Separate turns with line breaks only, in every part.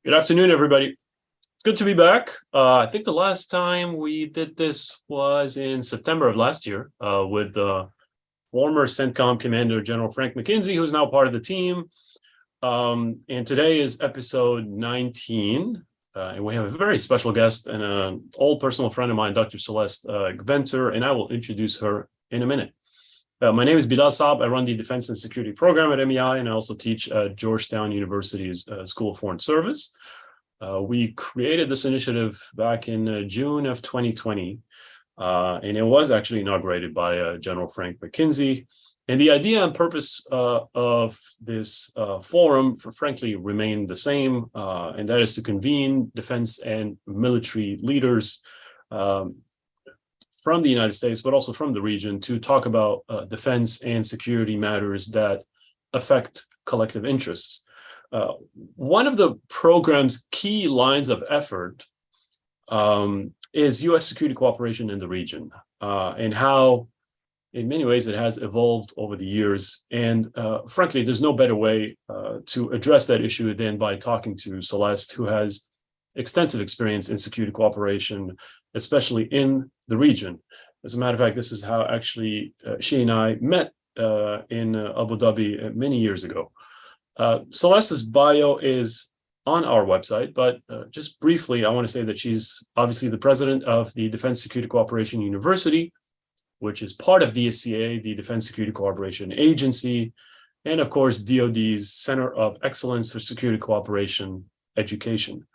Good afternoon, everybody. It's good to be back. I think the last time we did this was in September of last year with former CENTCOM Commander General Frank McKenzie, who's now part of the team. And today is episode 19. And we have a very special guest and an old personal friend of mine, Dr. Celeste Gventer, and I will introduce her in a minute. My name is Bilal Saab. I run the Defense and Security Program at MEI, and I also teach at Georgetown University's School of Foreign Service. We created this initiative back in June of 2020, and it was actually inaugurated by General Frank McKenzie. And the idea and purpose of this forum, frankly, remained the same, and that is to convene defense and military leaders from the United States, but also from the region, to talk about defense and security matters that affect collective interests. One of the program's key lines of effort is U.S. security cooperation in the region, and how, in many ways, it has evolved over the years. And frankly, there's no better way to address that issue than by talking to Celeste, who has extensive experience in security cooperation, especially in the region. As a matter of fact, this is how actually she and I met in Abu Dhabi many years ago. Celeste's bio is on our website, but just briefly, I want to say that she's obviously the president of the Defense Security Cooperation University, which is part of DSCA, the Defense Security Cooperation Agency, and of course, DoD's Center of Excellence for Security Cooperation Education.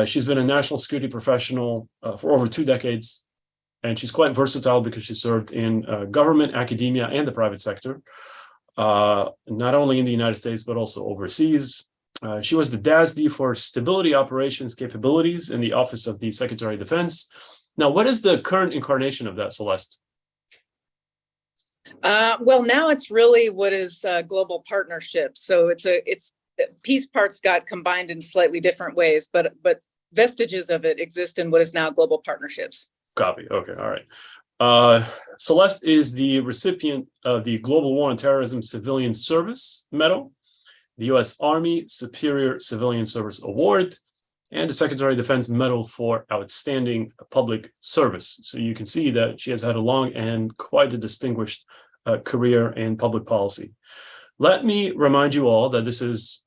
She's been a national security professional for over 2 decades, and she's quite versatile because she served in government, academia, and the private sector, not only in the United States, but also overseas. She was the DASD for Stability Operations Capabilities in the Office of the Secretary of Defense. Now, what is the current incarnation of that, Celeste?
Well, now it's really what is global partnership. So it's piece parts got combined in slightly different ways, but vestiges of it exist in what is now global partnerships.
Copy. Okay. All right. Celeste is the recipient of the Global War on Terrorism Civilian Service Medal, the U.S. Army Superior Civilian Service Award, and the Secretary of Defense Medal for Outstanding Public Service. So you can see that she has had a long and quite a distinguished career in public policy. Let me remind you all that this is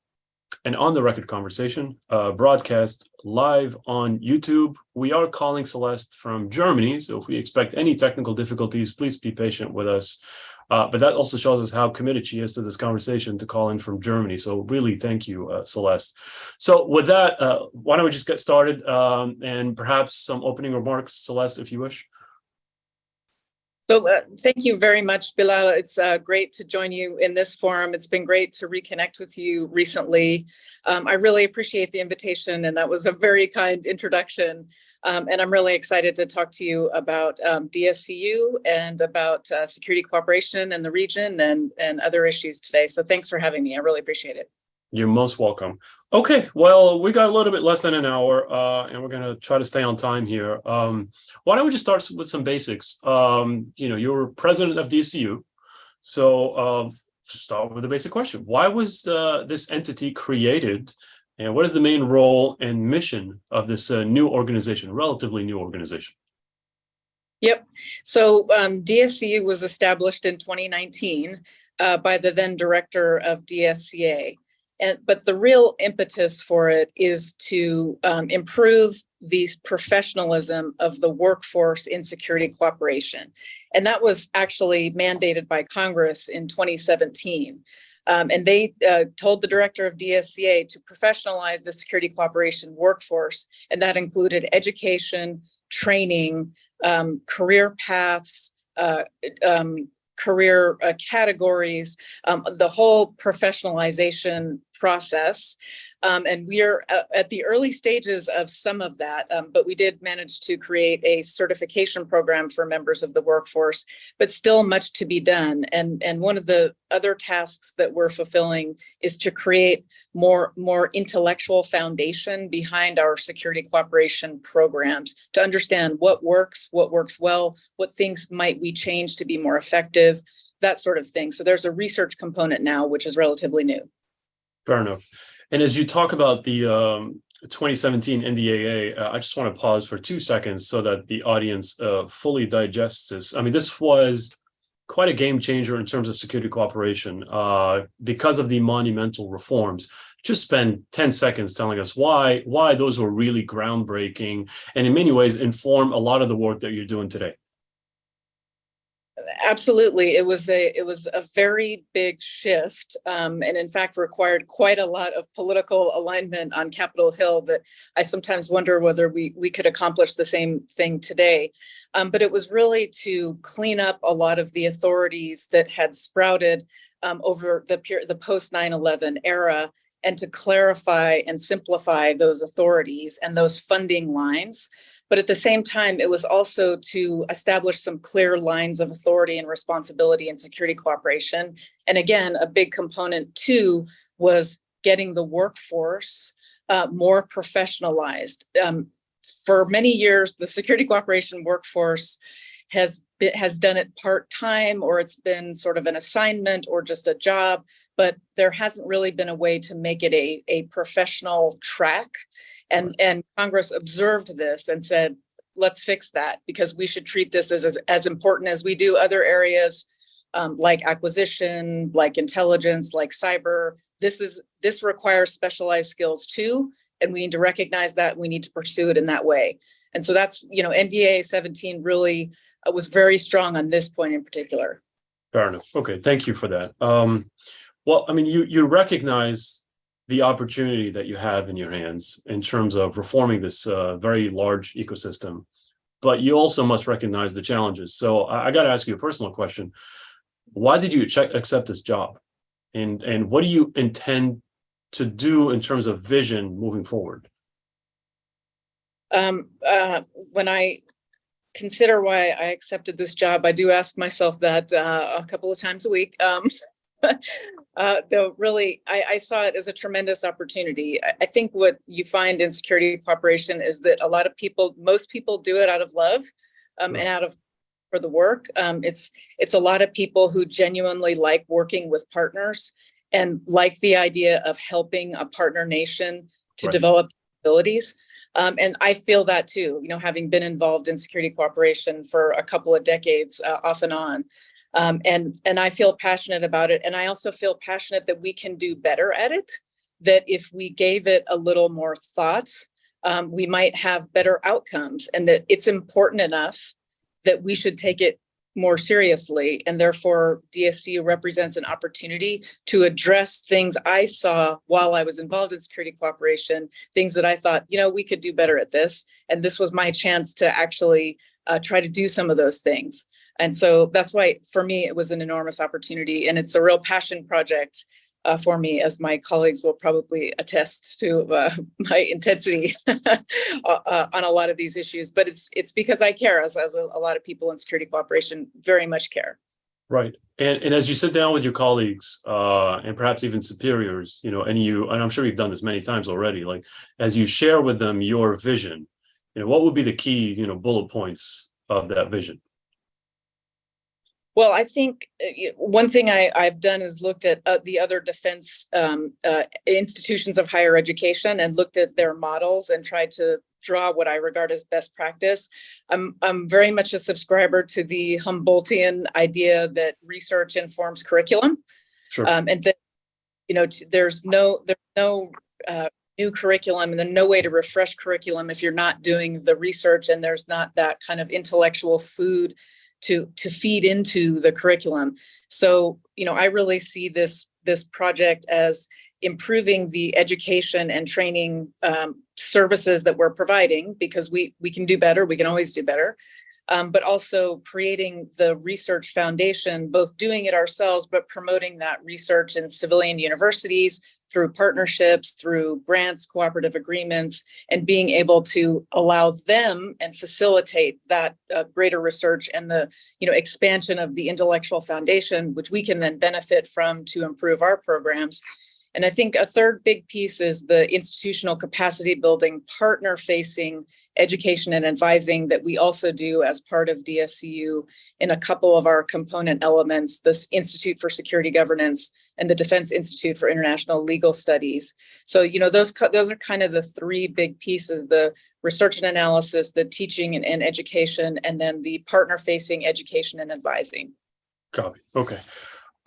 an on-the-record conversation, broadcast live on YouTube. We are calling Celeste from Germany, so if we expect any technical difficulties, please be patient with us. But that also shows us how committed she is to this conversation to call in from Germany. So really, thank you, Celeste. So with that, why don't we just get started, and perhaps some opening remarks, Celeste, if you wish.
So thank you very much, Bilal. It's great to join you in this forum. It's been great to reconnect with you recently. I really appreciate the invitation, and that was a very kind introduction. And I'm really excited to talk to you about DSCU and about security cooperation in the region and other issues today. So thanks for having me. I really appreciate it.
You're most welcome. Okay, well, we got a little bit less than an hour, and we're going to try to stay on time here. Why don't we just start with some basics? You're president of DSCU, so start with the basic question. Why was this entity created, and what is the main role and mission of this new organization, relatively new organization?
Yep. So DSCU was established in 2019 by the then director of DSCA. But the real impetus for it is to improve the professionalism of the workforce in security cooperation. And that was actually mandated by Congress in 2017. And they told the director of DSCA to professionalize the security cooperation workforce. And that included education, training, career paths, career categories, the whole professionalization process. And we are at the early stages of some of that, but we did manage to create a certification program for members of the workforce, but still much to be done. And one of the other tasks that we're fulfilling is to create more intellectual foundation behind our security cooperation programs to understand what works well, what things might we change to be more effective, that sort of thing. So there's a research component now, which is relatively new.
Fair enough. And as you talk about the 2017 NDAA, I just want to pause for 2 seconds so that the audience fully digests this. I mean, this was quite a game changer in terms of security cooperation because of the monumental reforms. Just spend 10 seconds telling us why those were really groundbreaking and in many ways inform a lot of the work that you're doing today.
Absolutely. It was a very big shift, and in fact required quite a lot of political alignment on Capitol Hill that I sometimes wonder whether we could accomplish the same thing today. But it was really to clean up a lot of the authorities that had sprouted over the post 9/11 era, and to clarify and simplify those authorities and those funding lines. But at the same time, it was also to establish some clear lines of authority and responsibility in security cooperation. And again, a big component too was getting the workforce more professionalized. For many years, the security cooperation workforce has done it part-time, or it's been sort of an assignment or just a job, but there hasn't really been a way to make it a professional track. And Congress observed this and said, let's fix that, because we should treat this as important as we do other areas like acquisition, like intelligence, like cyber. This requires specialized skills too, and we need to recognize that. We need to pursue it in that way. And so that's, NDAA 17 really was very strong on this point in particular.
Fair enough. Okay, thank you for that. Well, I mean, you recognize the opportunity that you have in your hands in terms of reforming this very large ecosystem, but you also must recognize the challenges. So I got to ask you a personal question. Why did you accept this job? And what do you intend to do in terms of vision moving forward?
When I consider why I accepted this job, I do ask myself that a couple of times a week. Though really, I saw it as a tremendous opportunity. I think what you find in security cooperation is that most people do it out of love and for the work. It's a lot of people who genuinely like working with partners and like the idea of helping a partner nation to develop abilities. And I feel that too, having been involved in security cooperation for a couple of decades off and on. And I feel passionate about it. And I also feel passionate that we can do better at it, that if we gave it a little more thought, we might have better outcomes, and that it's important enough that we should take it more seriously. And therefore, DSCU represents an opportunity to address things I saw while I was involved in security cooperation, things that I thought, we could do better at this. And this was my chance to actually try to do some of those things. And so that's why, for me, it was an enormous opportunity. And it's a real passion project for me, as my colleagues will probably attest to my intensity on a lot of these issues. But it's because I care, as a lot of people in security cooperation very much care.
Right. And as you sit down with your colleagues and perhaps even superiors, and I'm sure you've done this many times already, like as you share with them your vision, what would be the key, bullet points of that vision?
Well, I think one thing I've done is looked at the other defense institutions of higher education and looked at their models and tried to draw what I regard as best practice. I'm very much a subscriber to the Humboldtian idea that research informs curriculum,
sure.
And that there's no new curriculum, and there's no way to refresh curriculum if you're not doing the research, and there's not that kind of intellectual food to feed into the curriculum. So, I really see this project as improving the education and training services that we're providing, because we can do better. We can always do better. But also creating the research foundation, both doing it ourselves, but promoting that research in civilian universities through partnerships, through grants, cooperative agreements, and being able to allow them and facilitate that greater research and the expansion of the intellectual foundation, which we can then benefit from to improve our programs. And I think a third big piece is the institutional capacity building, partner facing education and advising that we also do as part of DSCU in a couple of our component elements, this Institute for Security Governance and the Defense Institute for International Legal Studies. So, those are kind of the three big pieces: the research and analysis, the teaching and education, and then the partner facing education and advising.
Copy. Okay.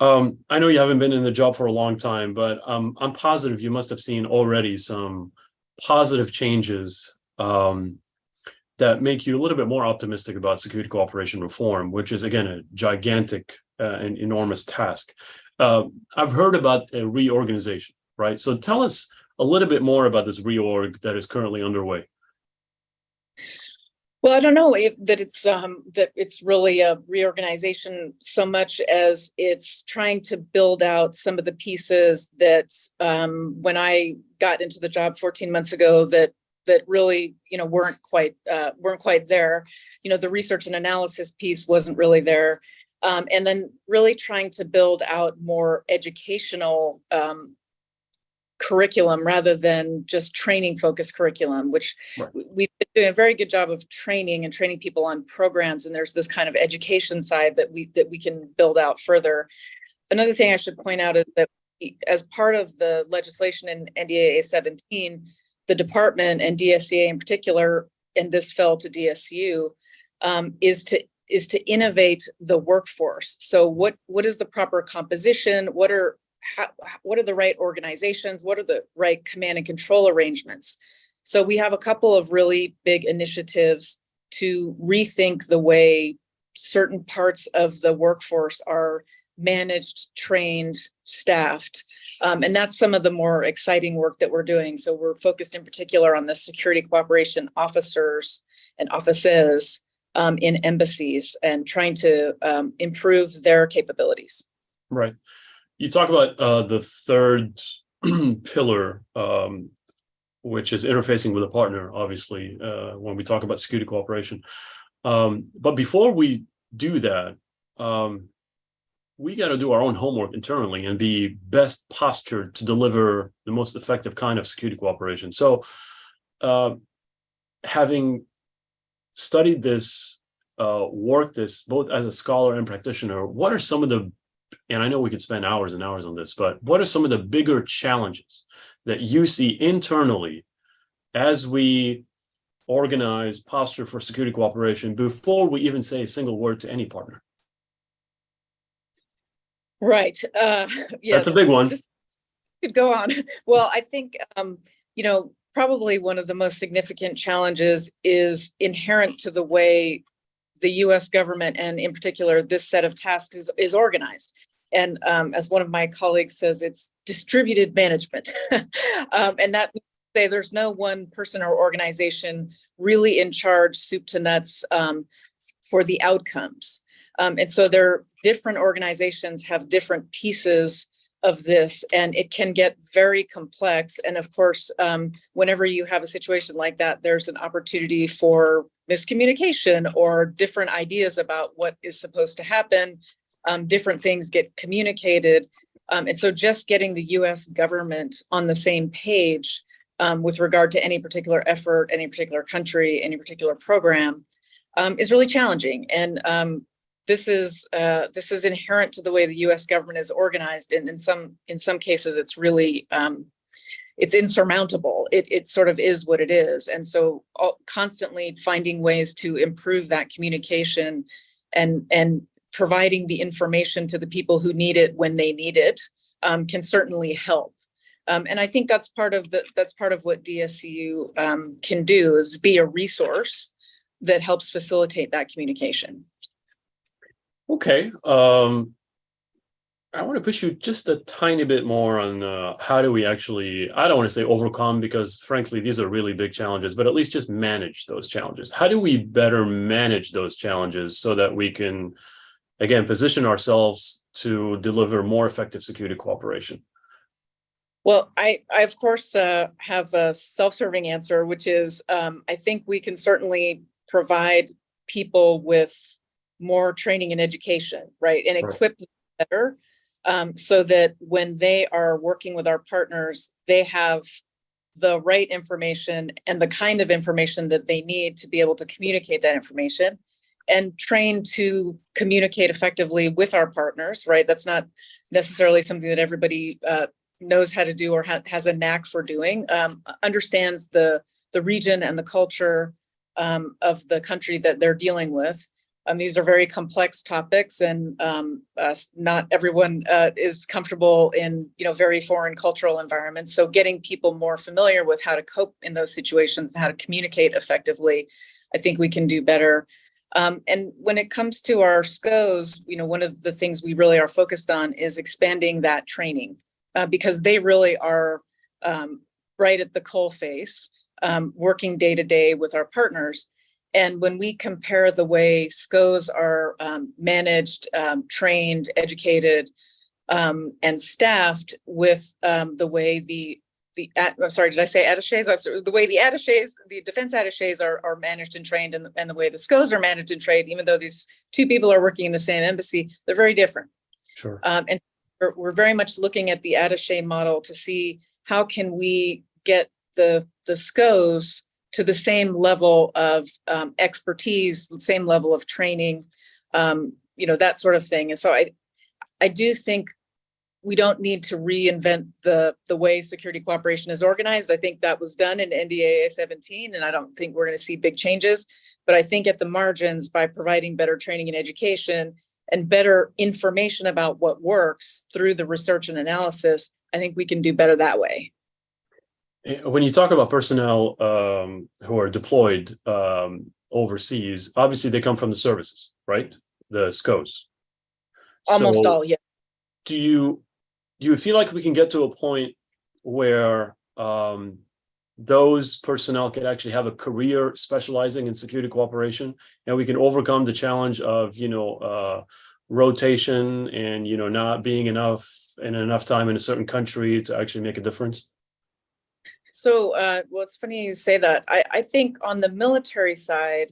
I know you haven't been in the job for a long time, but I'm positive you must have seen already some positive changes that make you a little bit more optimistic about security cooperation reform, which is, again, a gigantic and enormous task. I've heard about a reorganization, right? So tell us a little bit more about this reorg that is currently underway.
Well, I don't know that it's really a reorganization so much as it's trying to build out some of the pieces that when I got into the job 14 months ago that really weren't quite there. The research and analysis piece wasn't really there, and then really trying to build out more educational curriculum rather than just training focused curriculum, which right. We've been doing a very good job of training people on programs, and there's this kind of education side that we can build out further. Another thing I should point out is that as part of the legislation in NDAA 17, the department and DSCA in particular, and this fell to DSCU, is to innovate the workforce. So what is the proper composition? What are the right organizations? What are the right command and control arrangements? So we have a couple of really big initiatives to rethink the way certain parts of the workforce are managed, trained, staffed. And that's some of the more exciting work that we're doing. So we're focused in particular on the security cooperation officers and offices in embassies and trying to improve their capabilities.
Right. You talk about the third pillar, which is interfacing with a partner, obviously, when we talk about security cooperation. But before we do that, we got to do our own homework internally and be best postured to deliver the most effective kind of security cooperation. So having studied this, worked this both as a scholar and practitioner, what are some of the, and I know we could spend hours and hours on this, but what are some of the bigger challenges that you see internally as we organize posture for security cooperation before we even say a single word to any partner?
Right. Yes.
That's a big one.
This could go on. Well, I think, probably one of the most significant challenges is inherent to the way the U.S. government, and in particular, this set of tasks is organized. And as one of my colleagues says, it's distributed management. And that means to say there's no one person or organization really in charge, soup to nuts, for the outcomes. And so different organizations have different pieces of this, and it can get very complex. And of course, whenever you have a situation like that, there's an opportunity for miscommunication or different ideas about what is supposed to happen. Different things get communicated. And so just getting the US government on the same page with regard to any particular effort, any particular country, any particular program is really challenging. And this is inherent to the way the U.S. government is organized, and in some cases, it's really it's insurmountable. It sort of is what it is, and so constantly finding ways to improve that communication and providing the information to the people who need it when they need it can certainly help. And I think that's part of what DSCU can do, is be a resource that helps facilitate that communication.
Okay. I want to push you just a tiny bit more on how do we actually, I don't want to say overcome, because frankly, these are really big challenges, but at least just manage those challenges. How do we better manage those challenges so that we can, again, position ourselves to deliver more effective security cooperation?
Well, I of course have a self-serving answer, which is I think we can certainly provide people with more training and education, right? And equip them better so that when they are working with our partners, they have the right information and the kind of information that they need to be able to communicate that information, and trained to communicate effectively with our partners, right? That's not necessarily something that everybody knows how to do or has a knack for doing, understands the region and the culture of the country that they're dealing with. These are very complex topics, and not everyone is comfortable in, very foreign cultural environments. So getting people more familiar with how to cope in those situations, how to communicate effectively, I think we can do better. And when it comes to our SCOs, one of the things we really are focused on is expanding that training, because they really are right at the coalface, working day to day with our partners. And when we compare the way SCOs are managed, trained, educated, and staffed with the way I'm sorry, did I say attachés? The way the attachés, the defense attachés are managed and trained, and the way the SCOs are managed and trained, even though these two people are working in the same embassy, they're very different.
Sure.
And we're very much looking at the attaché model to see how can we get the SCOs to the same level of expertise, the same level of training, that sort of thing. And so I do think we don't need to reinvent the way security cooperation is organized. I think that was done in NDAA 17, and I don't think we're going to see big changes. But I think at the margins, by providing better training and education and better information about what works through the research and analysis, I think we can do better that way.
When you talk about personnel who are deployed overseas, obviously they come from the services, right? The SCOs.
Almost all, yeah.
Do you feel like we can get to a point where those personnel can actually have a career specializing in security cooperation, and we can overcome the challenge of rotation and not being enough time in a certain country to actually make a difference?
So, well, it's funny you say that. I think on the military side,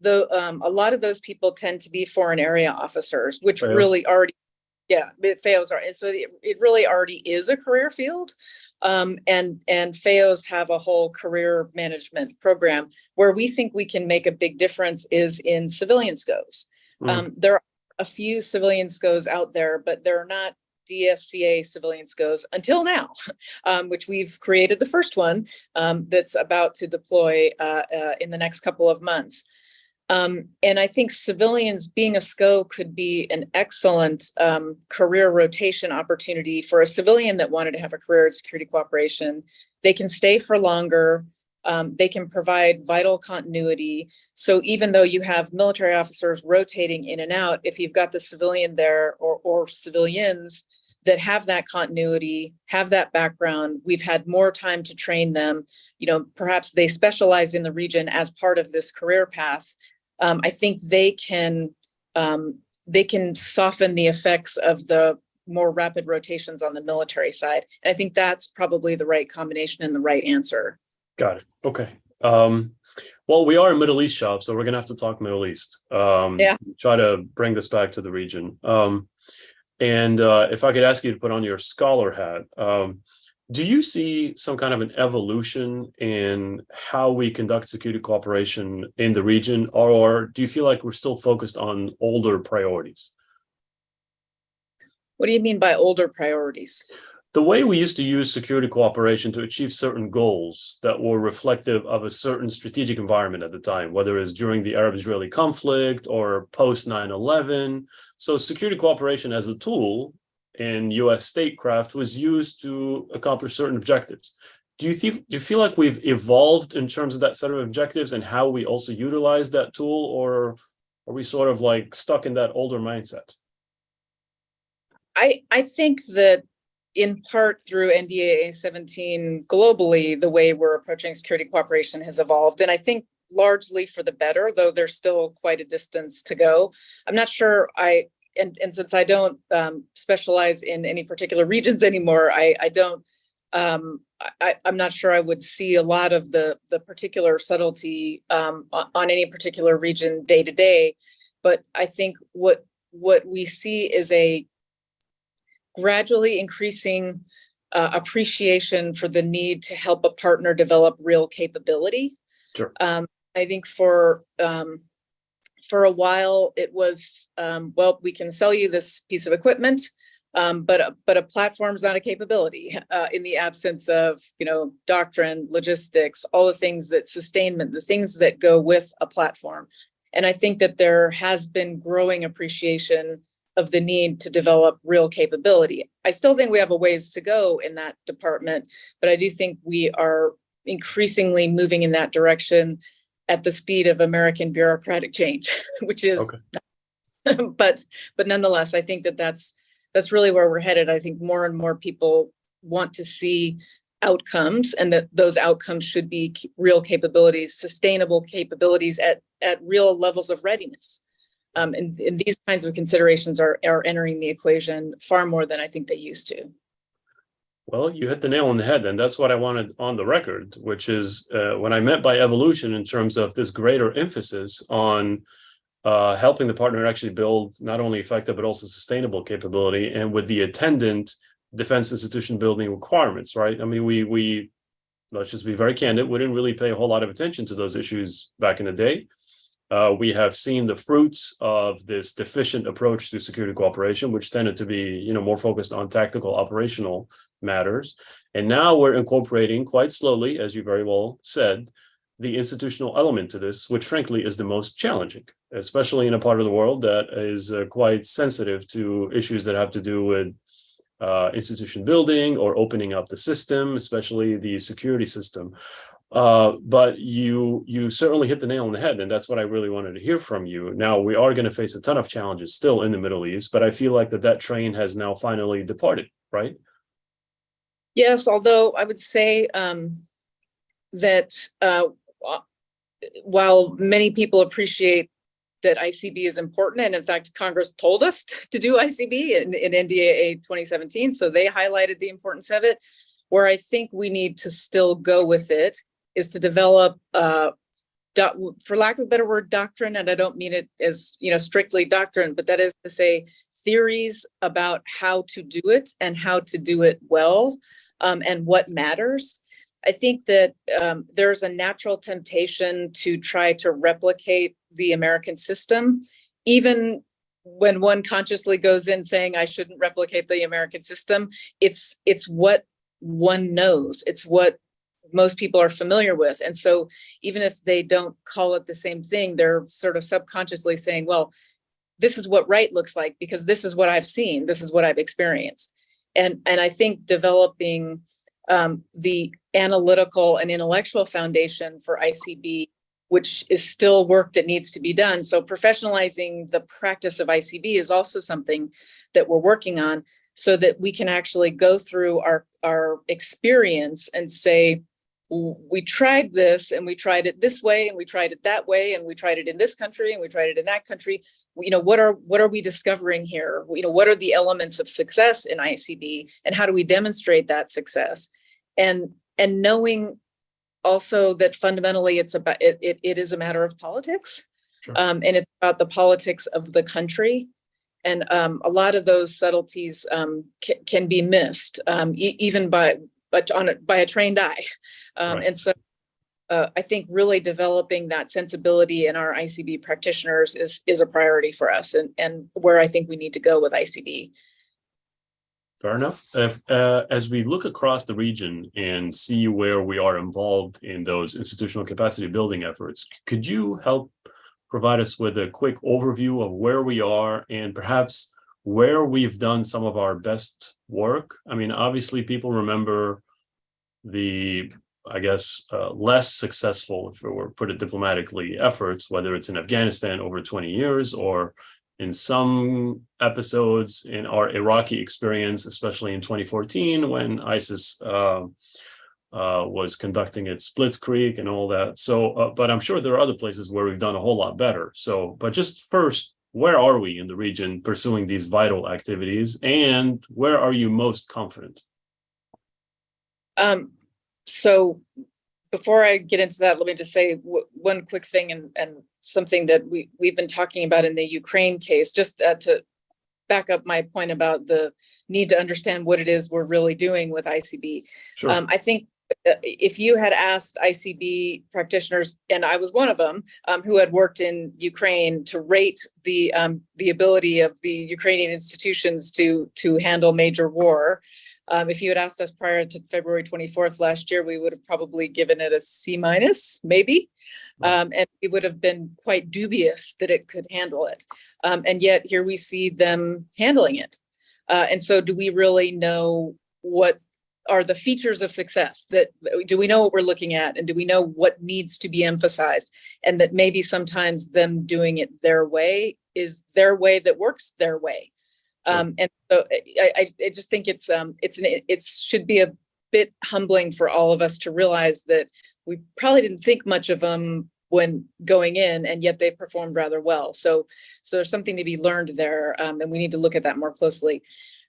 a lot of those people tend to be foreign area officers, which really already, FAOs are. And so it really already is a career field. And FAOs have a whole career management program. Where we think we can make a big difference is in civilian SCOs. There are a few civilian SCOs out there, but they're not DSCA civilian SCOs until now, which we've created the first one that's about to deploy in the next couple of months. And I think civilians being a SCO could be an excellent career rotation opportunity for a civilian that wanted to have a career in security cooperation. They can stay for longer. They can provide vital continuity. So even though you have military officers rotating in and out, if you've got the civilian there or civilians that have that continuity, have that background, we've had more time to train them, perhaps they specialize in the region as part of this career path. I think they can soften the effects of the more rapid rotations on the military side. And I think that's probably the right combination and the right answer.
Got it. Okay. Well, we are a Middle East shop, so we're going to have to talk Middle East. Try to bring this back to the region. And if I could ask you to put on your scholar hat, do you see some kind of an evolution in how we conduct security cooperation in the region, or do you feel like we're still focused on older priorities?
What do you mean by older priorities?
The way we used to use security cooperation to achieve certain goals that were reflective of a certain strategic environment at the time, whether it's during the Arab-Israeli conflict or post 9/11. So security cooperation as a tool in U.S. statecraft was used to accomplish certain objectives. Do you feel like we've evolved in terms of that set of objectives and how we also utilize that tool, or are we sort of like stuck in that older mindset?
I think that in part through NDAA 17 globally, the way we're approaching security cooperation has evolved. And I think largely for the better, though there's still quite a distance to go. I'm not sure and since I don't specialize in any particular regions anymore, I'm not sure I would see a lot of the particular subtlety on any particular region day to day. But I think what we see is gradually increasing appreciation for the need to help a partner develop real capability.
Sure.
I think for a while it was, well, we can sell you this piece of equipment, but a platform is not a capability in the absence of, doctrine, logistics, all the things that sustainment, the things that go with a platform. And I think that there has been growing appreciation of the need to develop real capability. I still think we have a ways to go in that department, but I do think we are increasingly moving in that direction at the speed of American bureaucratic change, which is, okay. but nonetheless, I think that that's really where we're headed. I think more and more people want to see outcomes, and that those outcomes should be real capabilities, sustainable capabilities at real levels of readiness. And these kinds of considerations are entering the equation far more than I think they used to.
Well, you hit the nail on the head, and that's what I wanted on the record, which is what I meant by evolution in terms of this greater emphasis on helping the partner actually build not only effective, but also sustainable capability, and with the attendant defense institution building requirements, right? I mean, we let's just be very candid, we didn't really pay a whole lot of attention to those issues back in the day. We have seen the fruits of this deficient approach to security cooperation, which tended to be, more focused on tactical operational matters. And now we're incorporating quite slowly, as you very well said, the institutional element to this, which frankly is the most challenging, especially in a part of the world that is quite sensitive to issues that have to do with institution building or opening up the system, especially the security system. But you certainly hit the nail on the head, and that's what I really wanted to hear from you. Now, we are going to face a ton of challenges still in the Middle East, but I feel like that train has now finally departed, right?
Yes, although I would say that while many people appreciate that ICB is important, and in fact, Congress told us to do ICB in NDAA 2017, so they highlighted the importance of it. Where I think we need to still go with it is to develop, for lack of a better word, doctrine, and I don't mean it as strictly doctrine, but that is to say theories about how to do it and how to do it well, and what matters. I think that there's a natural temptation to try to replicate the American system, even when one consciously goes in saying I shouldn't replicate the American system. It's what one knows. It's what most people are familiar with. And so even if they don't call it the same thing, they're sort of subconsciously saying, well, this is what right looks like because this is what I've seen. This is what I've experienced. And I think developing the analytical and intellectual foundation for ICB, which is still work that needs to be done. So professionalizing the practice of ICB is also something that we're working on, so that we can actually go through our experience and say, we tried this and we tried it this way and we tried it that way and we tried it in this country and we tried it in that country. What are we discovering here? What are the elements of success in ICB and how do we demonstrate that success? And knowing also that fundamentally it is a matter of politics.
Sure.
And it's about the politics of the country. And a lot of those subtleties can be missed, even by a trained eye. Right. And so I think really developing that sensibility in our ICB practitioners is a priority for us, and where I think we need to go with ICB.
Fair enough. As we look across the region and see where we are involved in those institutional capacity building efforts, could you help provide us with a quick overview of where we are and perhaps where we've done some of our best work? I mean, obviously people remember the, less successful, if we were put it diplomatically, efforts, whether it's in Afghanistan over 20 years or in some episodes in our Iraqi experience, especially in 2014 when ISIS was conducting its blitzkrieg and all that. So, but I'm sure there are other places where we've done a whole lot better. So, but just first, where are we in the region pursuing these vital activities, and where are you most confident?
So before I get into that, let me just say one quick thing and something that we've been talking about in the Ukraine case, just to back up my point about the need to understand what it is we're really doing with ICB.
Sure.
I think if you had asked ICB practitioners, and I was one of them, who had worked in Ukraine, to rate the ability of the Ukrainian institutions to handle major war, if you had asked us prior to February 24th last year, we would have probably given it a C minus, maybe. And we would have been quite dubious that it could handle it. And yet here we see them handling it. And so do we really know what are the features of success? That do we know what we're looking at, and do we know what needs to be emphasized, and that maybe sometimes them doing it their way is their way that works their way. Sure. And so I just think it should be a bit humbling for all of us to realize that we probably didn't think much of them when going in, and yet they've performed rather well. So there's something to be learned there, and we need to look at that more closely.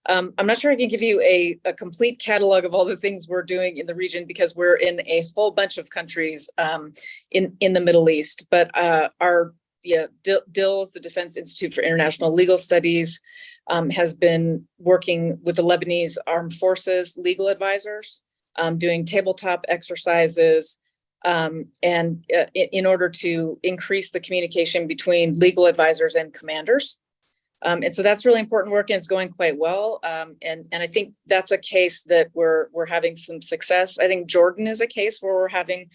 I'm not sure I can give you a complete catalog of all the things we're doing in the region, because we're in a whole bunch of countries in the Middle East. But DILS, the Defense Institute for International Legal Studies, has been working with the Lebanese Armed Forces legal advisors, doing tabletop exercises, and in order to increase the communication between legal advisors and commanders. And so that's really important work, and it's going quite well. And I think that's a case that we're having some success. I think Jordan is a case where we're having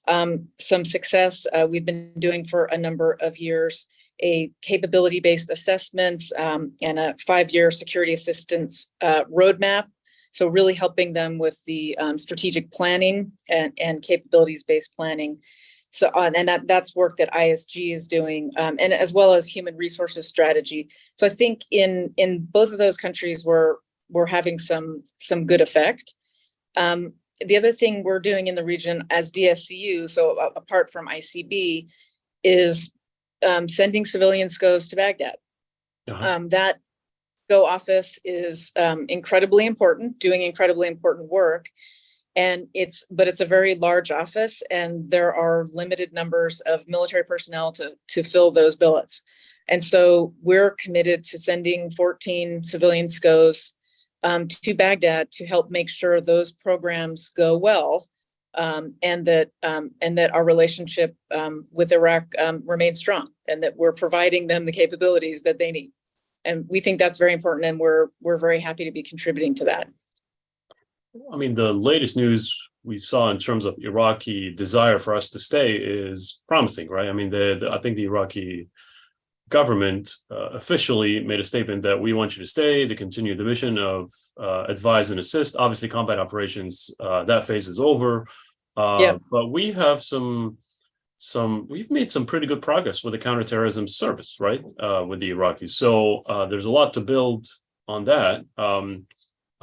some success. We've been doing for a number of years a capability-based assessments and a 5-year security assistance roadmap. So really helping them with the strategic planning and capabilities-based planning. So, and that's work that ISG is doing, and as well as human resources strategy. So I think in both of those countries, we're having some good effect. The other thing we're doing in the region as DSCU, so apart from ICB, is sending civilian SCOs to Baghdad. That SCO office is incredibly important, doing incredibly important work. And it's a very large office, and there are limited numbers of military personnel to fill those billets. And so we're committed to sending 14 civilian SCOs to Baghdad to help make sure those programs go well, and that our relationship with Iraq remains strong, and that we're providing them the capabilities that they need. And we think that's very important, and we're very happy to be contributing to that.
I mean, the latest news we saw in terms of Iraqi desire for us to stay is promising, right? I mean, I think the Iraqi government officially made a statement that we want you to stay to continue the mission of advise and assist. Obviously, combat operations, that phase is over. But we have we've made some pretty good progress with the counterterrorism service, right? With the Iraqis. So there's a lot to build on that.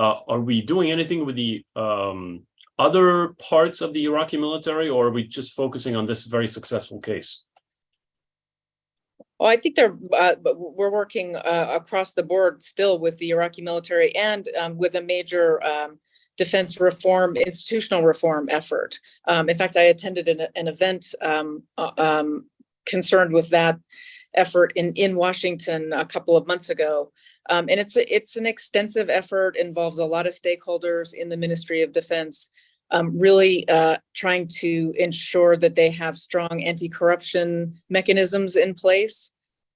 Are we doing anything with the other parts of the Iraqi military, or are we just focusing on this very successful case?
Well, I think we're working across the board still with the Iraqi military, and with a major defense reform, institutional reform effort. In fact, I attended an event concerned with that effort in Washington a couple of months ago. And it's an extensive effort, involves a lot of stakeholders in the Ministry of Defense, really trying to ensure that they have strong anti-corruption mechanisms in place,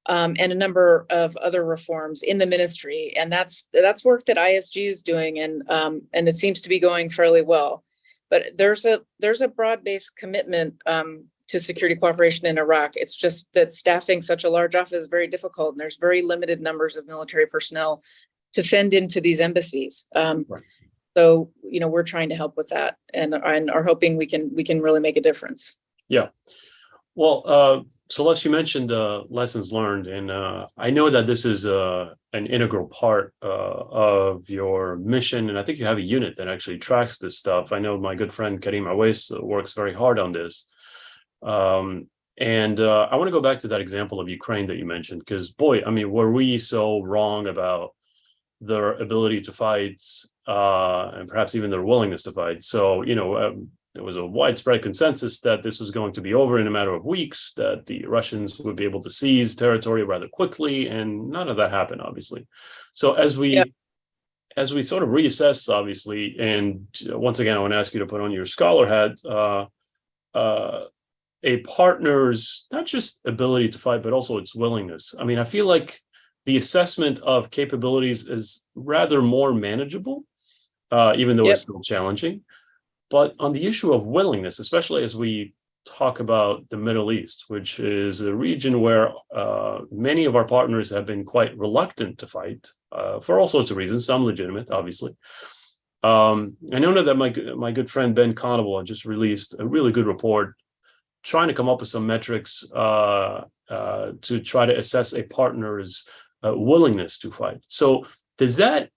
and a number of other reforms in the ministry. And that's work that ISG is doing, and it seems to be going fairly well. But there's a broad-based commitment to security cooperation in Iraq. It's just that staffing such a large office is very difficult, and there's very limited numbers of military personnel to send into these embassies. Right. So, we're trying to help with that, and are hoping we can really make a difference.
Yeah. Well, Celeste, you mentioned lessons learned, and I know that this is an integral part of your mission, and I think you have a unit that actually tracks this stuff. I know my good friend Karim Awais works very hard on this. And I want to go back to that example of Ukraine that you mentioned, because boy, I mean, were we so wrong about their ability to fight, and perhaps even their willingness to fight. So, there was a widespread consensus that this was going to be over in a matter of weeks, that the Russians would be able to seize territory rather quickly, and none of that happened, obviously. So as we sort of reassess, obviously, and once again, I want to ask you to put on your scholar hat, a partner's not just ability to fight, but also its willingness. I mean, I feel like the assessment of capabilities is rather more manageable, even though it's still challenging. But on the issue of willingness, especially as we talk about the Middle East, which is a region where many of our partners have been quite reluctant to fight for all sorts of reasons, some legitimate, obviously. I know that my good friend Ben Conable just released a really good report trying to come up with some metrics to try to assess a partner's willingness to fight. So is that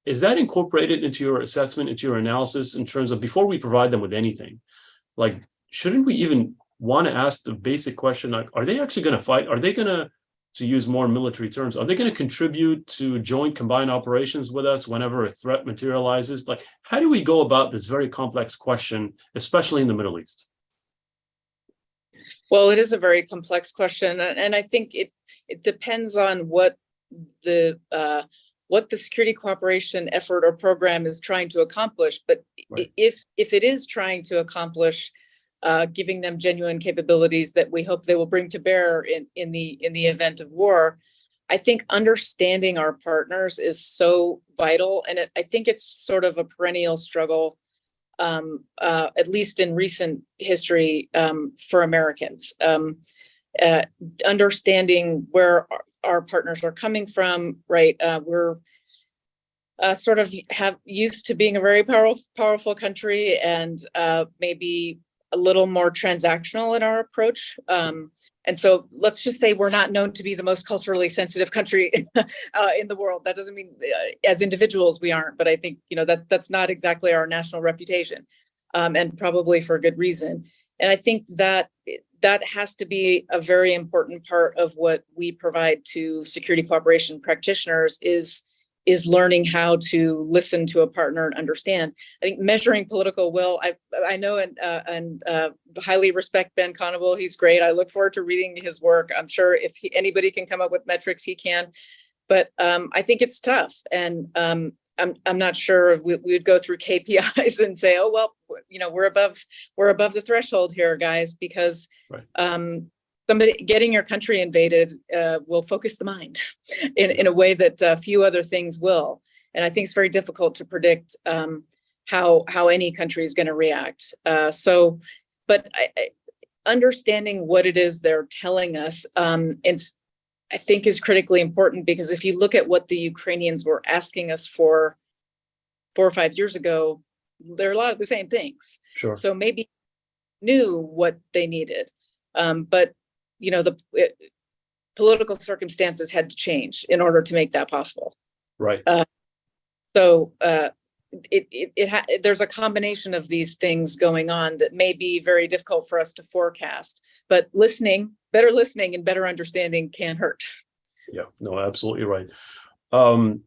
incorporated into your assessment, into your analysis, in terms of, before we provide them with anything, like, shouldn't we even want to ask the basic question, like, are they actually going to fight? Are they going to use more military terms, are they going to contribute to joint combined operations with us whenever a threat materializes? Like, how do we go about this very complex question, especially in the Middle East?
Well, it is a very complex question, and I think it depends on what the security cooperation effort or program is trying to accomplish. But right. if it is trying to accomplish giving them genuine capabilities that we hope they will bring to bear in the event of war, I think understanding our partners is so vital, and I think it's sort of a perennial struggle. At least in recent history, for Americans, understanding where our partners are coming from, right? We're sort of used to being a very powerful country, and maybe a little more transactional in our approach. And so let's just say we're not known to be the most culturally sensitive country in the world. That doesn't mean as individuals we aren't, but I think, that's not exactly our national reputation, and probably for good reason. And I think that has to be a very important part of what we provide to security cooperation practitioners is learning how to listen to a partner and understand. I think measuring political will, I know and highly respect Ben Conable. He's great. I look forward to reading his work. I'm sure if anybody can come up with metrics, he can. But I think it's tough. And I'm not sure we would go through KPIs and say, oh, well, we're above the threshold here, guys, because right. Somebody getting your country invaded will focus the mind in a way that few other things will. And I think it's very difficult to predict how any country is going to react. But understanding what it is they're telling us, I think is critically important, because if you look at what the Ukrainians were asking us for 4 or 5 years ago, there are a lot of the same things.
Sure.
So maybe knew what they needed, but the political circumstances had to change in order to make that possible. Right. There's a combination of these things going on that may be very difficult for us to forecast, but better listening and better understanding can't hurt.
Yeah, no, absolutely right. And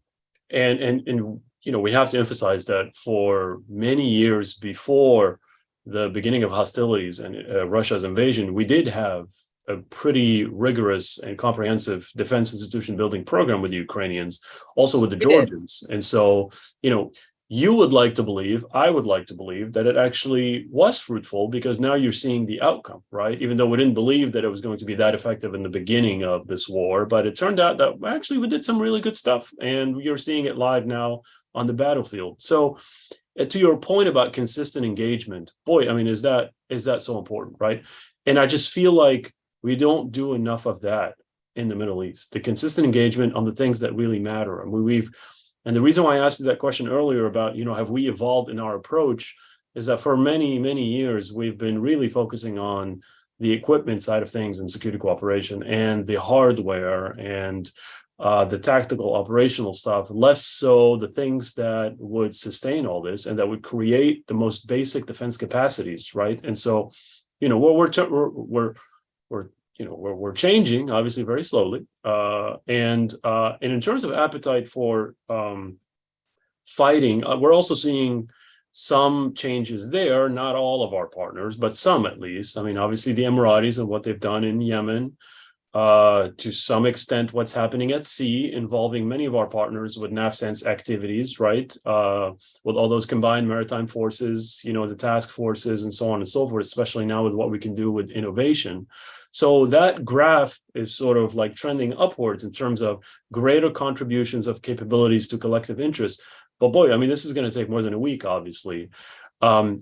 we have to emphasize that for many years before the beginning of hostilities and Russia's invasion, we did have a pretty rigorous and comprehensive defense institution building program with the Ukrainians, also with the Georgians. And so, you would like to believe, I would like to believe, that it actually was fruitful, because now you're seeing the outcome, right? Even though we didn't believe that it was going to be that effective in the beginning of this war, but it turned out that actually we did some really good stuff, and you're seeing it live now on the battlefield. So to your point about consistent engagement, boy, I mean, is that so important, right? And I just feel like we don't do enough of that in the Middle East, the consistent engagement on the things that really matter. I mean, and the reason why I asked you that question earlier about, have we evolved in our approach, is that for many, many years, we've been really focusing on the equipment side of things in security cooperation, and the hardware and the tactical operational stuff, less so the things that would sustain all this and that would create the most basic defense capacities, right? And so, we're changing, obviously, very slowly, and in terms of appetite for fighting, we're also seeing some changes there, not all of our partners, but some at least. I mean, obviously the Emiratis and what they've done in Yemen, to some extent what's happening at sea involving many of our partners with NAVSENSE activities, right? With all those combined maritime forces, the task forces and so on and so forth, especially now with what we can do with innovation. So that graph is sort of like trending upwards in terms of greater contributions of capabilities to collective interest. But boy, I mean, this is going to take more than a week, obviously. Do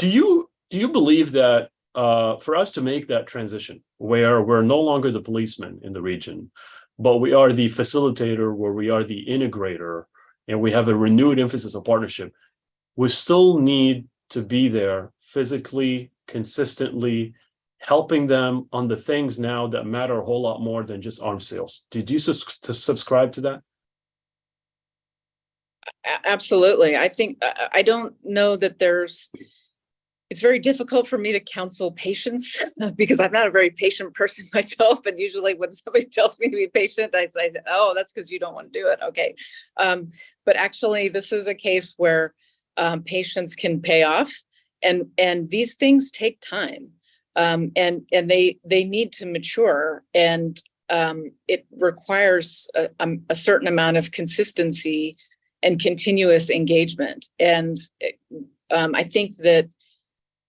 you believe that for us to make that transition where we're no longer the policeman in the region, but we are the facilitator, where we are the integrator, and we have a renewed emphasis on partnership, we still need to be there physically, consistently, helping them on the things now that matter a whole lot more than just arms sales? Did you subscribe to that?
Absolutely. I think, I don't know that it's very difficult for me to counsel patience because I'm not a very patient person myself. And usually when somebody tells me to be patient, I say, oh, that's because you don't want to do it. Okay. But actually, this is a case where patience can pay off, and these things take time, and they need to mature, and it requires a certain amount of consistency and continuous engagement. And I think that,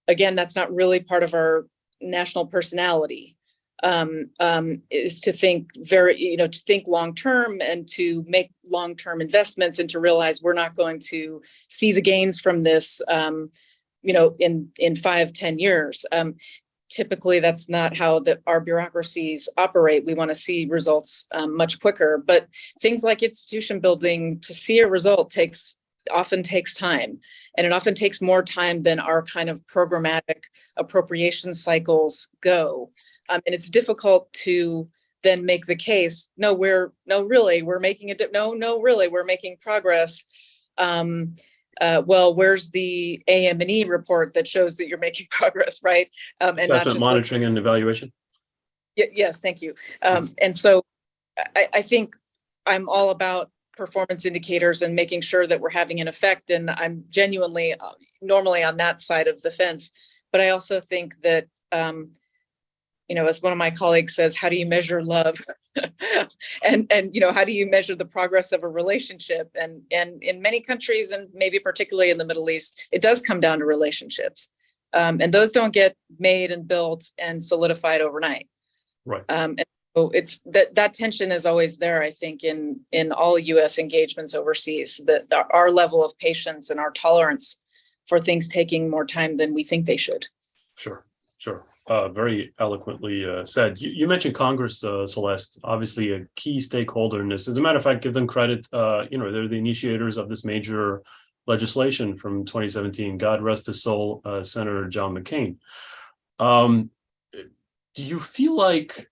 again, that's not really part of our national personality, is to think to think long-term and to make long-term investments, and to realize we're not going to see the gains from this, in 5-10 years. Typically, that's not how our bureaucracies operate. We want to see results much quicker. But things like institution building, to see a result often takes time. And it often takes more time than our kind of programmatic appropriation cycles go. And it's difficult to then make the case, we're making progress. Well, where's the AM&E report that shows that you're making progress, right? And
Assessment,
not just
monitoring, and evaluation.
Yes, thank you. And so I think I'm all about performance indicators and making sure that we're having an effect. And I'm genuinely normally on that side of the fence. But I also think that, as one of my colleagues says, how do you measure love? and how do you measure the progress of a relationship? And in many countries, and maybe particularly in the Middle East, it does come down to relationships. And those don't get made and built and solidified overnight.
Right.
And so it's that tension is always there, I think, in all U.S. engagements overseas, that our level of patience and our tolerance for things taking more time than we think they should.
Sure. Very eloquently said. You mentioned Congress, Celeste, obviously a key stakeholder in this. As a matter of fact, give them credit. They're the initiators of this major legislation from 2017. God rest his soul, Senator John McCain. Do you feel like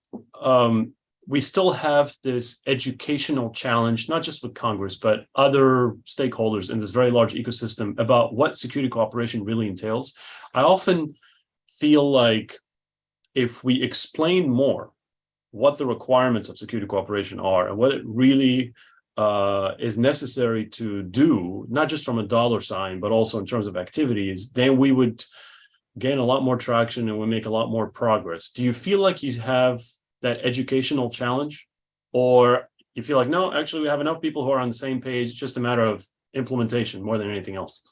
we still have this educational challenge, not just with Congress, but other stakeholders in this very large ecosystem, about what security cooperation really entails? I often feel like if we explain more what the requirements of security cooperation are and what it really is necessary to do, not just from a dollar sign, but also in terms of activities, then we would gain a lot more traction and we make a lot more progress. Do you feel like you have that educational challenge, or you feel like, no, actually we have enough people who are on the same page, it's just a matter of implementation more than anything else?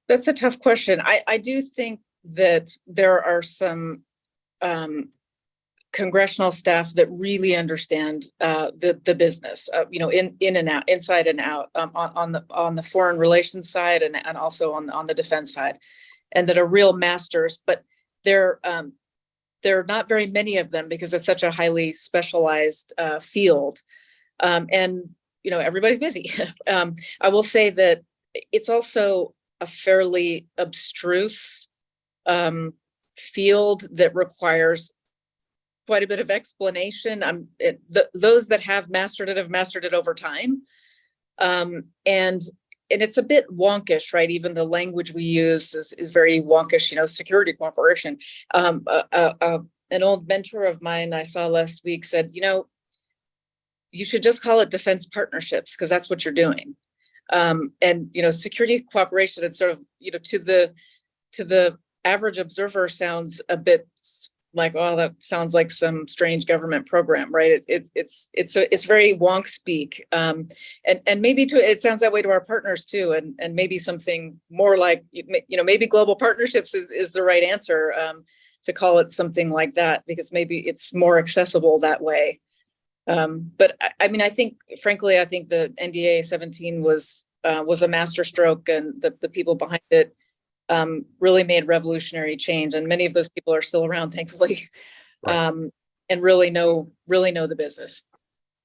That's a tough question. I do think that there are some congressional staff that really understand the business, in and out, inside and out, on the foreign relations side and also on the defense side, and that are real masters. But there are not very many of them because it's such a highly specialized field, and everybody's busy. I will say that it's also a fairly abstruse field that requires quite a bit of explanation. Those that have mastered it over time. And it's a bit wonkish, right? Even the language we use is very wonkish, security cooperation. An old mentor of mine I saw last week said, you should just call it defense partnerships, because that's what you're doing. And, security cooperation, it's sort of, to the average observer sounds a bit like, oh, that sounds like some strange government program, right? It's very wonk speak, and maybe it sounds that way to our partners too, and maybe something more like, maybe global partnerships is the right answer, to call it something like that, because maybe it's more accessible that way. But I mean, frankly, I think the NDA 17 was a masterstroke, and the people behind it really made revolutionary change, and many of those people are still around, thankfully,
Right.
and really know the business.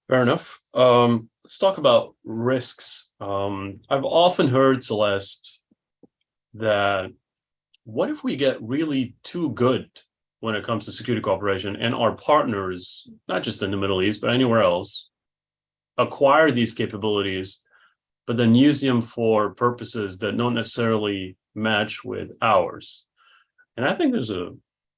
Fair enough. Let's talk about risks. I've often heard, Celeste, that what if we get really too good when it comes to security cooperation, and our partners, not just in the Middle East, but anywhere else, acquire these capabilities, but then use them for purposes that don't necessarily match with ours? And I think there's a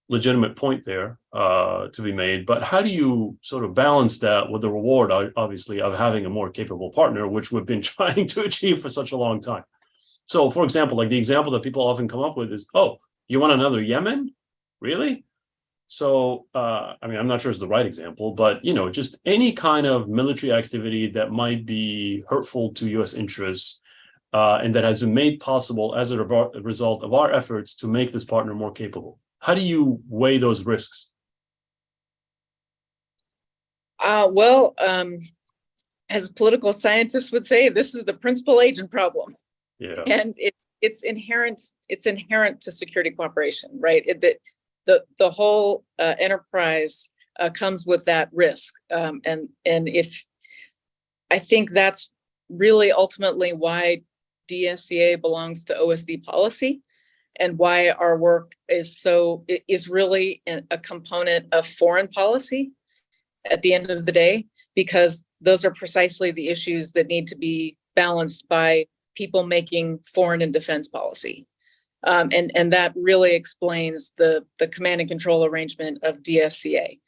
legitimate point there to be made, but how do you sort of balance that with the reward, obviously, of having a more capable partner, which we've been trying to achieve for such a long time? So, for example, like the example that people often come up with is, oh, you want another Yemen? Really? So, I mean, I'm not sure it's the right example, but, just any kind of military activity that might be hurtful to U.S. interests, and that has been made possible as a result of our efforts to make this partner more capable. How do you weigh those risks?
Well, as political scientists would say, this is the principal agent problem.
Yeah.
And it's inherent to security cooperation, right? The whole enterprise comes with that risk, and if I think that's really ultimately why DSCA belongs to OSD policy, and why our work is really a component of foreign policy at the end of the day, because those are precisely the issues that need to be balanced by people making foreign and defense policy. And that really explains the command and control arrangement of DSCA,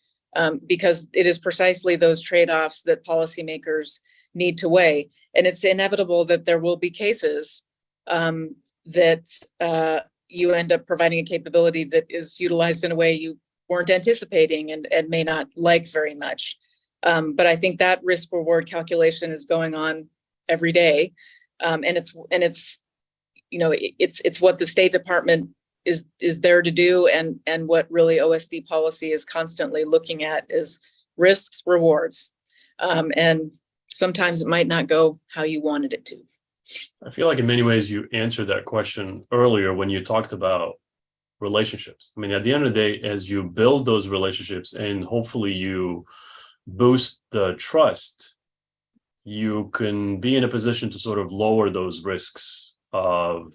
because it is precisely those trade-offs that policymakers need to weigh. And it's inevitable that there will be cases that you end up providing a capability that is utilized in a way you weren't anticipating and may not like very much. But I think that risk-reward calculation is going on every day, and it's what the State Department is there to do, and what really OSD policy is constantly looking at is risks, rewards, and sometimes it might not go how you wanted it to.
I feel like in many ways you answered that question earlier when you talked about relationships. I mean, at the end of the day, as you build those relationships and hopefully you boost the trust, you can be in a position to sort of lower those risks of,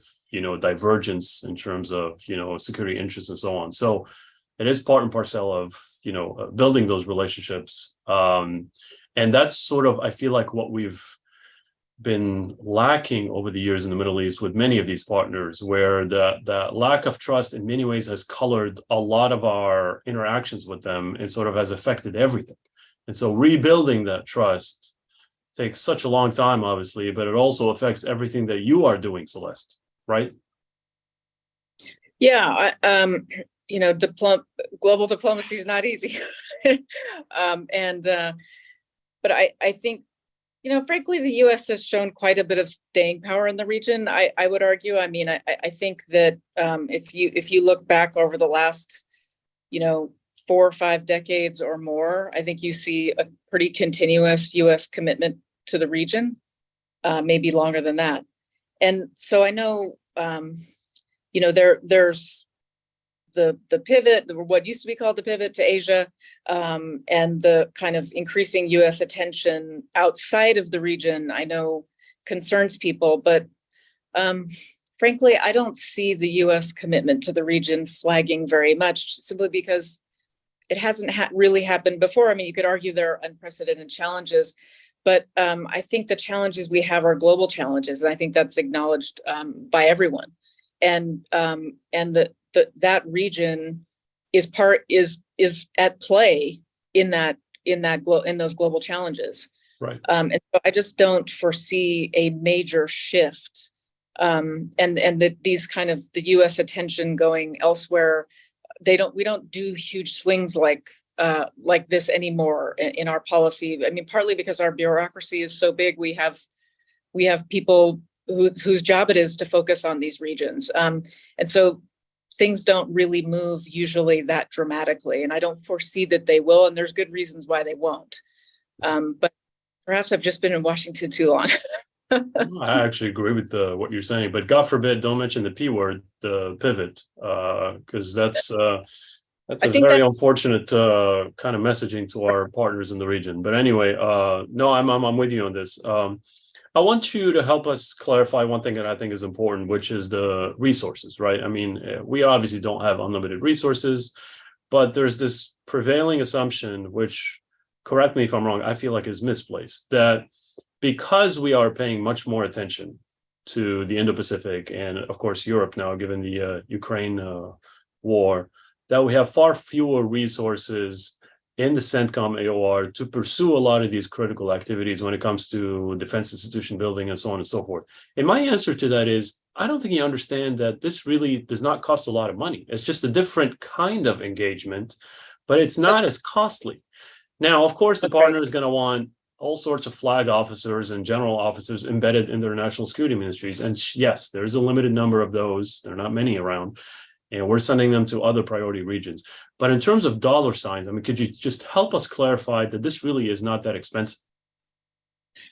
divergence in terms of, security interests and so on. So it is part and parcel of, building those relationships. And that's sort of, I feel like, what we've been lacking over the years in the Middle East with many of these partners, where the lack of trust in many ways has colored a lot of our interactions with them and sort of has affected everything. And so rebuilding that trust takes such a long time, obviously, but it also affects everything that you are doing, Celeste, right?
Yeah, global diplomacy is not easy. But I think, frankly, the U.S. has shown quite a bit of staying power in the region. I would argue. I mean, I think that if you look back over the last, 4 or 5 decades or more, I think you see a pretty continuous U.S. commitment to the region, maybe longer than that. And so I know, there's the pivot, what used to be called the pivot to Asia, and the kind of increasing U.S. attention outside of the region, I know concerns people, but frankly, I don't see the U.S. commitment to the region flagging very much, simply because it hasn't really happened before. I mean, you could argue there are unprecedented challenges, but I think the challenges we have are global challenges, and I think that's acknowledged by everyone. And that region is at play in those global challenges.
Right.
And so I just don't foresee a major shift, and that these kind of the U.S. attention going elsewhere. We don't do huge swings like this anymore in our policy. I mean, partly because our bureaucracy is so big, we have people whose job it is to focus on these regions, and so things don't really move usually that dramatically, and I don't foresee that they will. And there's good reasons why they won't. But perhaps I've just been in Washington too long.
I actually agree with what you're saying, but God forbid, don't mention the P word, the pivot, because that's a very unfortunate kind of messaging to our partners in the region. But anyway, no, I'm with you on this. I want you to help us clarify one thing that I think is important, which is the resources, right? I mean, we obviously don't have unlimited resources, but there's this prevailing assumption, which, correct me if I'm wrong, I feel like is misplaced, that because we are paying much more attention to the Indo-Pacific and, of course, Europe now, given the Ukraine war, that we have far fewer resources in the CENTCOM AOR to pursue a lot of these critical activities when it comes to defense institution building and so on and so forth. And my answer to that is, I don't think you understand that this really does not cost a lot of money. It's just a different kind of engagement, but it's not as costly. Now, of course, the partner is going to want all sorts of flag officers and general officers embedded in their national security ministries. And yes, there's a limited number of those. There are not many around. And we're sending them to other priority regions. But in terms of dollar signs, I mean, could you just help us clarify that this really is not that expensive?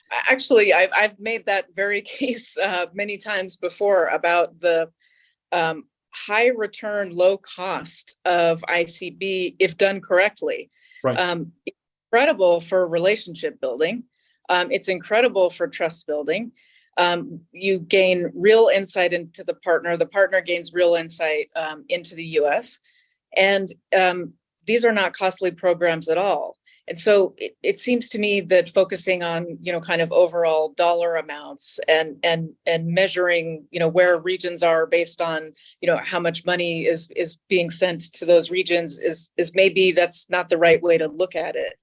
Actually, I've made that very case many times before about the high return, low cost of ICB if done correctly.
Right.
Incredible for relationship building. It's incredible for trust building. You gain real insight into the partner gains real insight into the US. And these are not costly programs at all. And so it seems to me that focusing on, kind of overall dollar amounts and measuring, where regions are based on, how much money is being sent to those regions is maybe that's not the right way to look at it.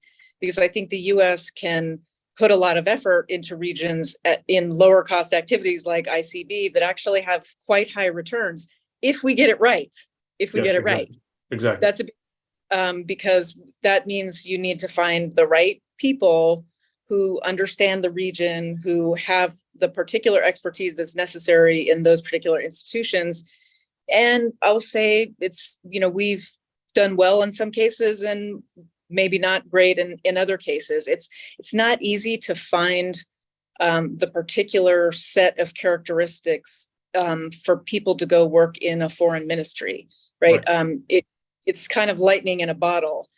Because I think the US can put a lot of effort into regions in lower cost activities like ICB that actually have quite high returns if we get it right. Exactly. That's because that means you need to find the right people who understand the region, who have the particular expertise that's necessary in those particular institutions. And I'll say it's, we've done well in some cases and maybe not great in other cases. It's not easy to find the particular set of characteristics for people to go work in a foreign ministry, right? It's kind of lightning in a bottle.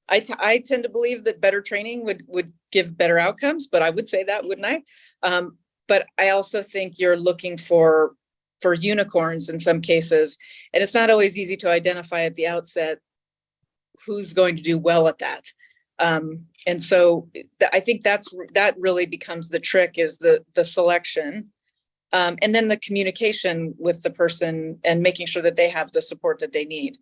I tend to believe that better training would give better outcomes, but I would say that, wouldn't I? But I also think you're looking for unicorns in some cases, and it's not always easy to identify at the outset who's going to do well at that. And so I think that really becomes the trick, is the selection, and then the communication with the person and making sure that they have the support that they need.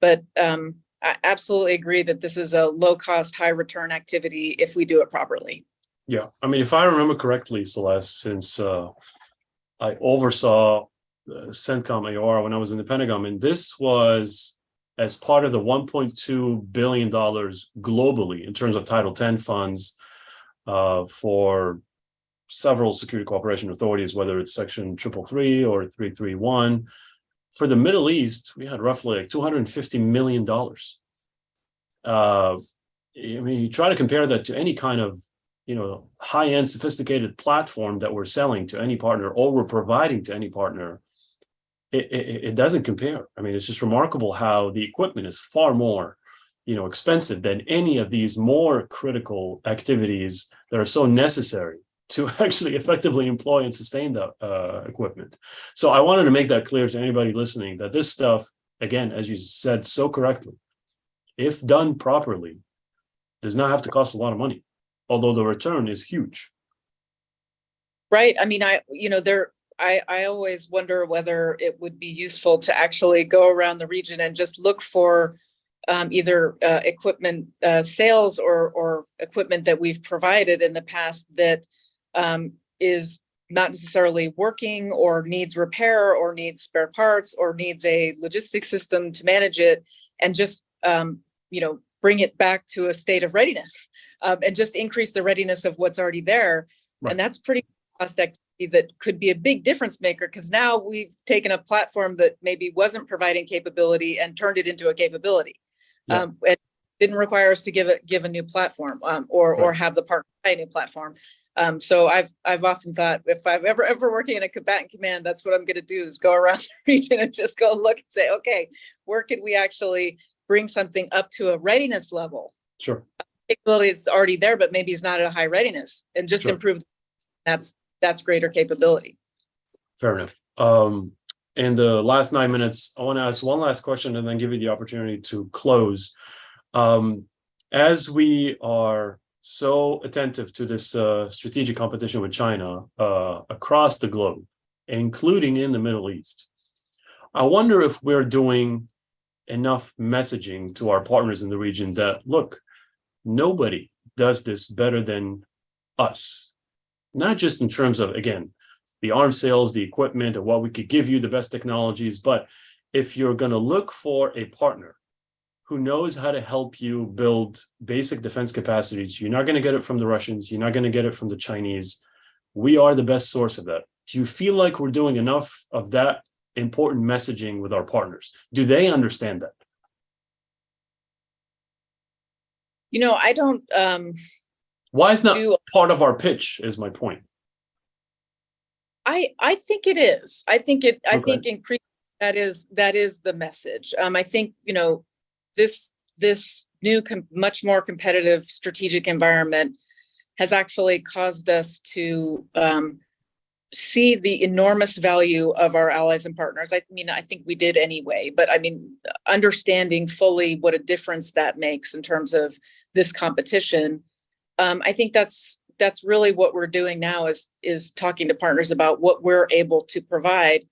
But I absolutely agree that this is a low cost, high return activity if we do it properly.
Yeah. I mean, if I remember correctly, Celeste, since I oversaw CENTCOM AOR when I was in the Pentagon, and this was as part of the $1.2 billion globally in terms of Title X funds for several security cooperation authorities, whether it's Section 333 or 331. For the Middle East, we had roughly like $250 million. I mean, you try to compare that to any kind of, high-end sophisticated platform that we're selling to any partner or we're providing to any partner, it doesn't compare. I mean, it's just remarkable how the equipment is far more, expensive than any of these more critical activities that are so necessary to actually effectively employ and sustain the equipment. So I wanted to make that clear to anybody listening that this stuff, again, as you said so correctly, if done properly, does not have to cost a lot of money, although the return is huge.
Right. I mean, I always wonder whether it would be useful to actually go around the region and just look for either equipment sales or equipment that we've provided in the past that is not necessarily working or needs repair or needs spare parts or needs a logistics system to manage it, and just bring it back to a state of readiness, and just increase the readiness of what's already there. Right. And that's pretty cost activity that could be a big difference maker, because now we've taken a platform that maybe wasn't providing capability and turned it into a capability. Yeah. It didn't require us to give a new platform, or have the partner buy a new platform. So I've often thought, if I'm ever working in a combatant command, that's what I'm going to do, is go around the region and just go look and say, okay, where could we actually bring something up to a readiness level? Sure. Capability is already there, but maybe it's not at a high readiness, and just improve. That's greater capability.
Fair enough. In the last 9 minutes, I want to ask one last question and then give you the opportunity to close. As we are so attentive to this strategic competition with China across the globe, including in the Middle East, I wonder if we're doing enough messaging to our partners in the region that, look, nobody does this better than us. Not just in terms of, again, the arms sales, the equipment, and what we could give you, the best technologies, but if you're going to look for a partner who knows how to help you build basic defense capacities, you're not going to get it from the Russians, you're not going to get it from the Chinese. We are the best source of that. Do you feel like we're doing enough of that important messaging with our partners? Do they understand that?
I don't.
Why is not part of our pitch, is my point.
I think it is. I think increasing that is the message. I think, this new much more competitive strategic environment has actually caused us to see the enormous value of our allies and partners. I mean, I think we did anyway, but I mean, understanding fully what a difference that makes in terms of this competition. I think that's really what we're doing now, is talking to partners about what we're able to provide,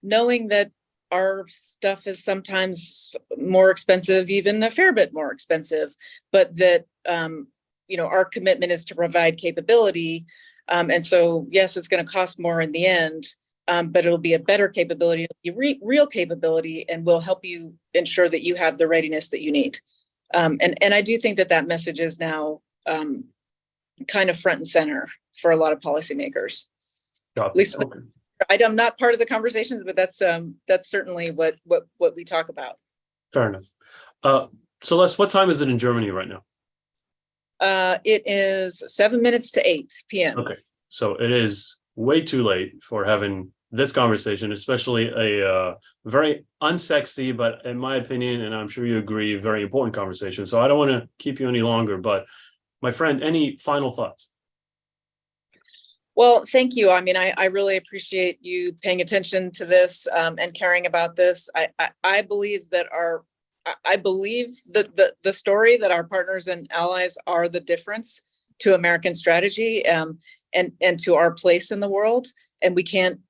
knowing that our stuff is sometimes more expensive, even a fair bit more expensive, but that, our commitment is to provide capability. And so, yes, it's going to cost more in the end, but it'll be a better capability, it'll be real capability, and will help you ensure that you have the readiness that you need. And I do think that message is now kind of front and center for a lot of policymakers. At least, okay. I'm not part of the conversations, but that's certainly what we talk about.
Fair enough. Celeste, what time is it in Germany right now?
It is 7 minutes to 8 p.m.
Okay, so it is way too late for having this conversation, especially a very unsexy, but in my opinion, and I'm sure you agree, very important conversation. So I don't want to keep you any longer, but my friend, any final thoughts?
Well, thank you. I mean, I really appreciate you paying attention to this and caring about this. I believe that the story that our partners and allies are the difference to American strategy, and to our place in the world, and we can't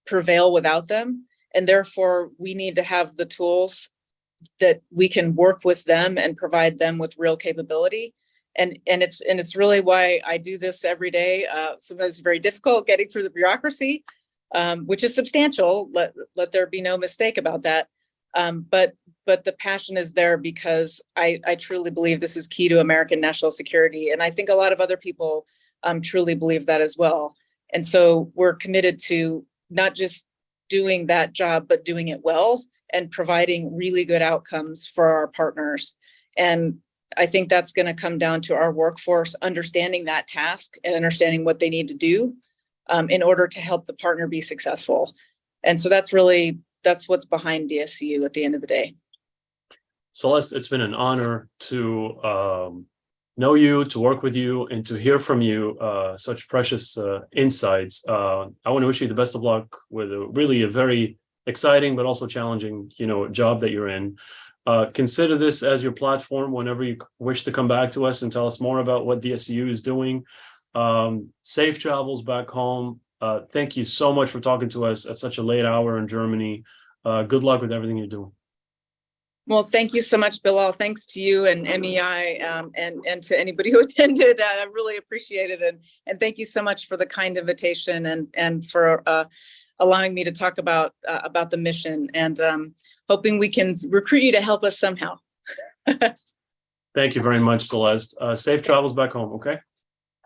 prevail without them. And therefore, we need to have the tools that we can work with them and provide them with real capability. And it's really why I do this every day. Sometimes it's very difficult getting through the bureaucracy, which is substantial. Let there be no mistake about that. But the passion is there because I truly believe this is key to American national security. And I think a lot of other people truly believe that as well. And so we're committed to not just doing that job, but doing it well and providing really good outcomes for our partners. And I think that's going to come down to our workforce understanding that task and understanding what they need to do in order to help the partner be successful. And so that's what's behind DSCU at the end of the day.
Celeste, it's been an honor to know you, to work with you, and to hear from you such precious insights. I want to wish you the best of luck with a very exciting but also challenging, job that you're in. Consider this as your platform whenever you wish to come back to us and tell us more about what DSCU is doing. Safe travels back home. Thank you so much for talking to us at such a late hour in Germany. Good luck with everything you're doing.
Well, thank you so much, Bilal. Thanks to you and MEI, and to anybody who attended. I really appreciate it. And thank you so much for the kind invitation and for allowing me to talk about the mission, and hoping we can recruit you to help us somehow.
Thank you very much, Celeste. Safe travels back home, okay?